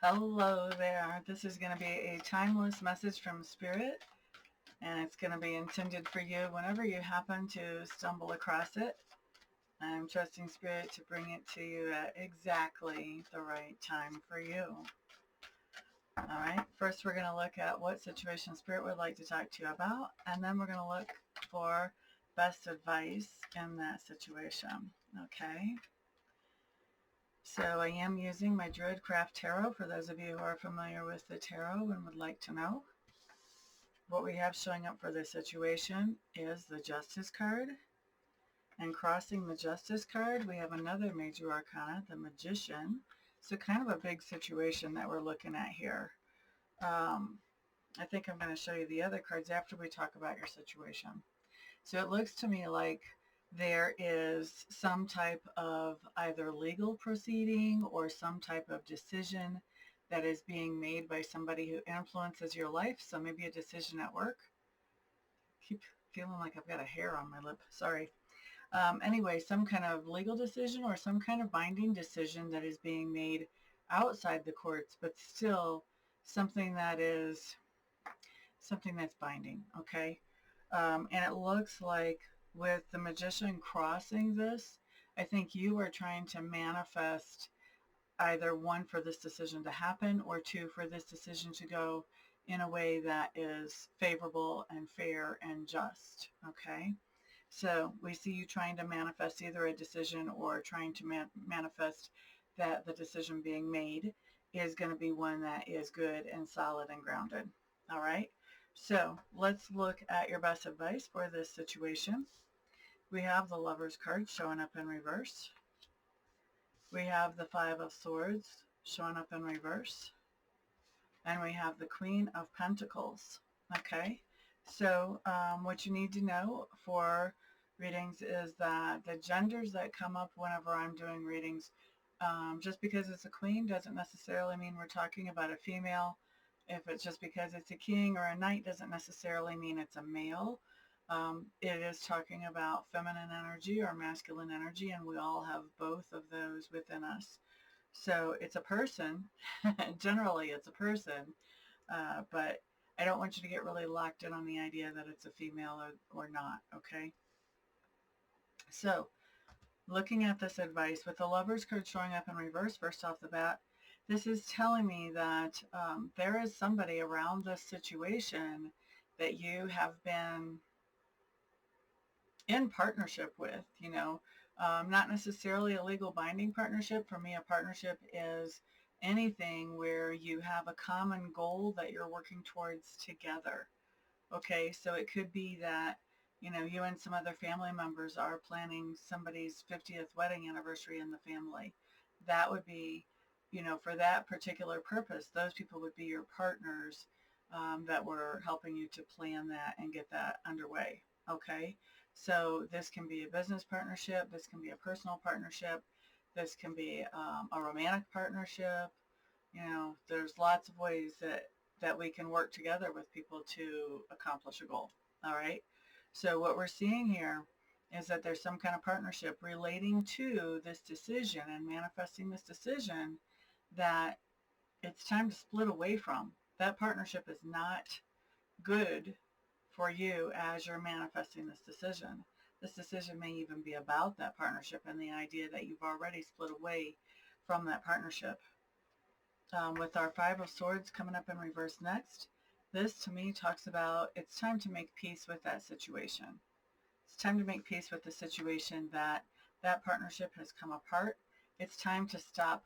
Hello there. This is going to be a timeless message from Spirit, and it's going to be intended for you whenever you happen to stumble across it. I'm trusting Spirit to bring it to you at exactly the right time for you. All right. First, we're going to look at what situation Spirit would like to talk to you about, and then we're going to look for best advice in that situation. Okay. So I am using my Druidcraft Tarot for those of you who are familiar with the tarot and would like to know. What we have showing up for this situation is the Justice card. And crossing the Justice card, we have another major arcana, the Magician. So kind of a big situation that we're looking at here. I think I'm going to show you the other cards after we talk about your situation. So it looks to me like there is some type of either legal proceeding or some type of decision that is being made by somebody who influences your life. So maybe a decision at work. Keep feeling like I've got a hair on my lip. Sorry. Anyway, some kind of legal decision or some kind of binding decision that is being made outside the courts, but still something that's binding. Okay. And it looks like with the Magician crossing this, I think you are trying to manifest either one, for this decision to happen, or two, for this decision to go in a way that is favorable and fair and just. Okay. So we see you trying to manifest either a decision or trying to manifest that the decision being made is going to be one that is good and solid and grounded. All right. So let's look at your best advice for this situation. We have the Lover's card showing up in reverse. We have the Five of Swords showing up in reverse. And we have the Queen of Pentacles. Okay. So what you need to know for readings is that the genders that come up whenever I'm doing readings, just because it's a queen doesn't necessarily mean we're talking about a female. If it's just because it's a king or a knight doesn't necessarily mean it's a male. It is talking about feminine energy or masculine energy, and we all have both of those within us. So it's a person. Generally, it's a person. But I don't want you to get really locked in on the idea that it's a female or not, okay? So looking at this advice, with the Lover's card showing up in reverse first off the bat, this is telling me that there is somebody around this situation that you have been in partnership with, not necessarily a legal binding partnership. For me, a partnership is anything where you have a common goal that you're working towards together. Okay, so it could be that, you and some other family members are planning somebody's 50th wedding anniversary in the family. That would be, for that particular purpose, those people would be your partners that were helping you to plan that and get that underway. Okay, so this can be a business partnership. This can be a personal partnership. This can be a romantic partnership. There's lots of ways that we can work together with people to accomplish a goal. All right. So what we're seeing here is that there's some kind of partnership relating to this decision and manifesting this decision that it's time to split away from. That partnership is not good for you as you're manifesting this decision. This decision may even be about that partnership and the idea that you've already split away from that partnership. With our Five of Swords coming up in reverse next, this to me talks about it's time to make peace with that situation. It's time to make peace with the situation that partnership has come apart. It's time to stop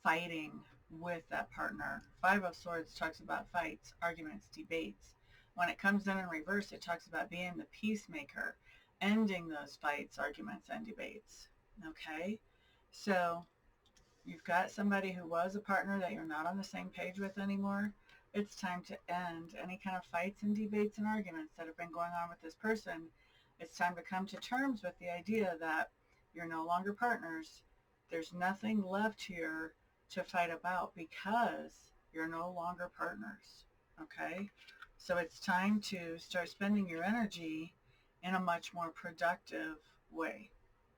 fighting with that partner. Five of Swords talks about fights, arguments, debates. When it comes in reverse, it talks about being the peacemaker, ending those fights, arguments, and debates. Okay? So you've got somebody who was a partner that you're not on the same page with anymore. It's time to end any kind of fights and debates and arguments that have been going on with this person. It's time to come to terms with the idea that you're no longer partners. There's nothing left here to fight about because you're no longer partners. Okay? So it's time to start spending your energy in a much more productive way.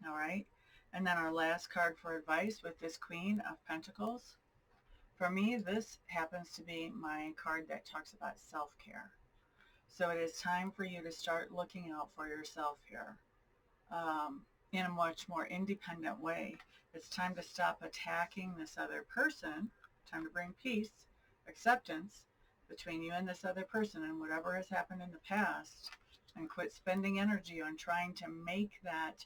All right? And then our last card for advice with this Queen of Pentacles. For me, this happens to be my card that talks about self-care. So it is time for you to start looking out for yourself here, in a much more independent way. It's time to stop attacking this other person. Time to bring peace, acceptance between you and this other person and whatever has happened in the past, and quit spending energy on trying to make that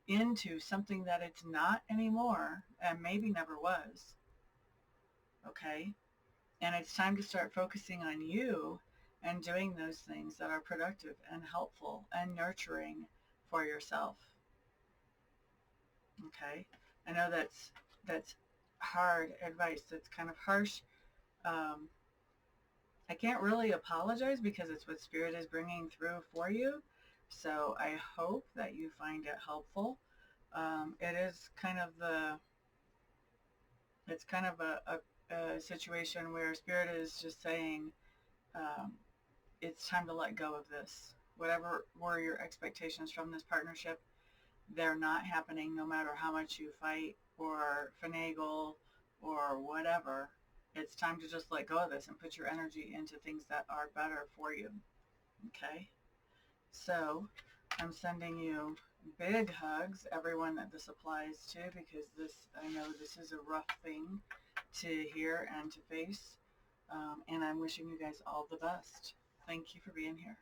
into something that it's not anymore and maybe never was. Okay? And it's time to start focusing on you and doing those things that are productive and helpful and nurturing for yourself. Okay? I know that's hard advice. That's kind of harsh. Um, I can't really apologize because it's what Spirit is bringing through for you. So I hope that you find it helpful. It is kind of it's kind of a situation where Spirit is just saying, um, it's time to let go of this. Whatever were your expectations from this partnership, they're not happening no matter how much you fight or finagle or whatever. It's time to just let go of this and put your energy into things that are better for you. Okay? So I'm sending you big hugs, everyone that this applies to, because I know this is a rough thing to hear and to face. And I'm wishing you guys all the best. Thank you for being here.